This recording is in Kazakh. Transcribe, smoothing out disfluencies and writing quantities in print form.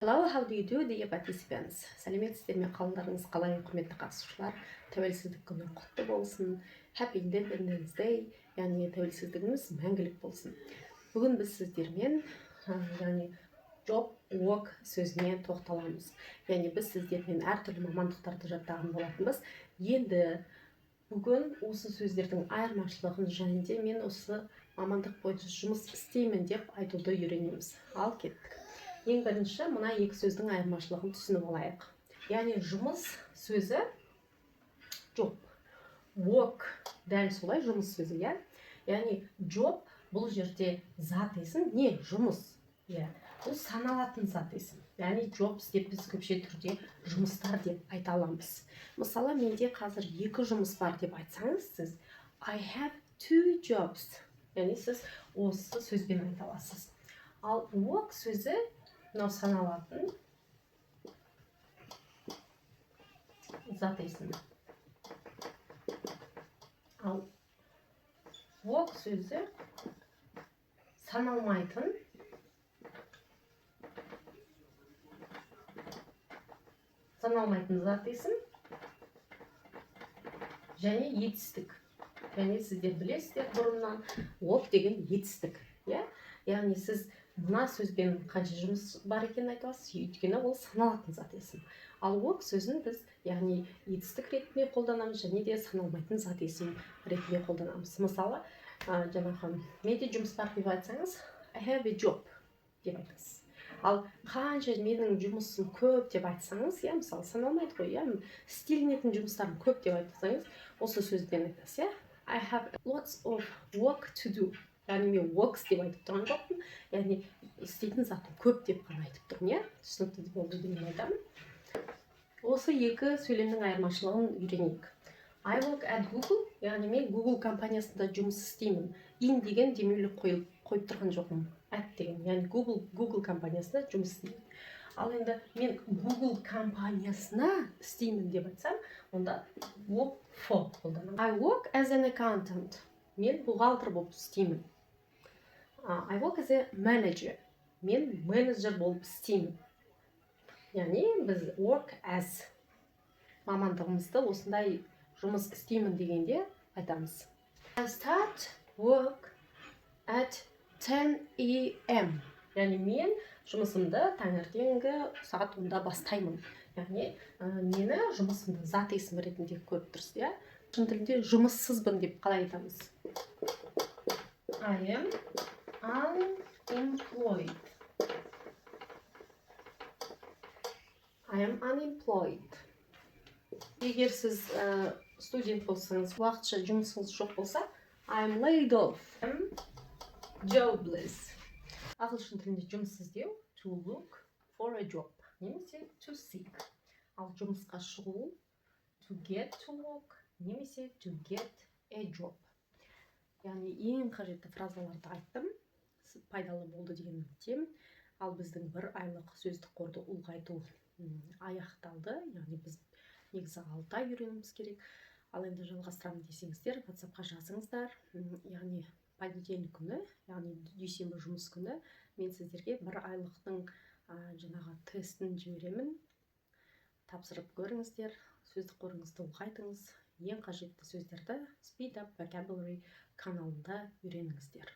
Hello, how do you do, dear participants? Сәлеметсіздер ме, қалыңдарыңыз қалай, құрметті қатысушылар? Тәуелсіздік күні құтты болсын. Happy Independence Day, яғни тәуелсіздігіміз мәңгілік болсын. Бүгін біз сіздермен яғни job, work сөзіне тоқталамыз. Яғни біз сіздермен әртүрлі мамандықтарды жаттаған болатынбыз. Енді бүгін осы сөздердің айырмашылығын және де мен осы мамандық бойынша жұмыс істеймін деп айтуды үйренеміз. Ал кеттік. Ең бірінші мына екі сөздің айырмашылығын түсініп алайық. Яғни жұмыс сөзі job, work дәл солай жұмыс сөзі, иә. Яғни job бұл жерде зат есім, не жұмыс, иә. Бұл саналатын зат есім. Яғни jobs деп біз көпше түрде жұмыстар деп айта аламыз. Мысалы, менде қазір екі жұмыс бар деп айтсаңыз, сіз I have two jobs. Яғни сіз осы сөзбен айта аласыз. Ал work сөзі мынау саналатын зат есім. Ал work сөзі саналмайтын зат есім және етістік. Яғни сіздер білесіздер бұрыннан work деген етістік. Яғни сіз мына сөзбен қанша жұмыс бар екенін айта аласыз, өйткені ол саналатын зат есім. Ал work сөзін біз яғни етістік ретінде қолданамыз және де саналмайтын зат есім ретінде қолданамыз. Мысалы, жаңағы менде жұмыс бар деп айтсаңыз, I have a job деп айтасыз. Ал қанша менің жұмысым көп деп айтсаңыз, мысалы саналмайды ғой, істелінетін жұмыстарым көп деп айтсаңыз, осы сөзбен айтасыз, I have lots of work to do. Яғни мен works деп айтып тұрған жоқпын, яғни істейтін затым көп деп қана айтып тұрмын, түсінікті болды деген айтамын. Осы екі сөйлемнің айырмашылығын үйренейік. I work at Google, яғни мен Google компаниясында жұмыс істеймін. In деген демеулік қойып тұрған жоқпын, at деген, яғни Google компаниясында жұмыс істеймін. Ал енді мен Google компаниясына істеймін деп айтсам, онда work for қолданамын. I work as an accountant. Мен бухгалтер болып істеймін. I work as a manager. Мен менеджер болып істеймін. Яғни біз work as мамандығымызды осындай жұмыс істеймін дегенде айтамыз. I start work at 10 a.m. Яғни мен жұмысымды таңертеңгі сағат 10-да бастаймын. Яғни мені жұмысымды зат есім ретінде көріп тұрсыз, Ағылшын тілінде жұмыссызбын деп қалай айтамыз? I am unemployed. I am unemployed. Егер сіз студент болсаңыз, уақытша жұмысыңыз жоқ болса, I am laid off. I am jobless. Ағылшын тілінде жұмыс іздеу to look for a job, немесе to seek. Ал жұмысқа шығу to get to work, немесе to get a job. Яғни ең қажетті фразаларды айттым, пайдалы болды деген үміттемін. Ал біздің бір айлық сөздік қорды ұлғайту аяқталды. Яғни біз негізі 6 ай үйренуіміз керек. Ал енді жалғастырамын десеңіздер, WhatsApp-қа жазыңыздар. Яғни понедельник күні, яғни дүйсенбі жұмыс күні мен сіздерге бір айлықтың жаңағы тестін жіберемін. Тапсырып көріңіздер, сөздік қорыңызды ұлғайтыңыз. Ең қажетті сөздерді Speed Up Vocabulary каналында үйреніңіздер.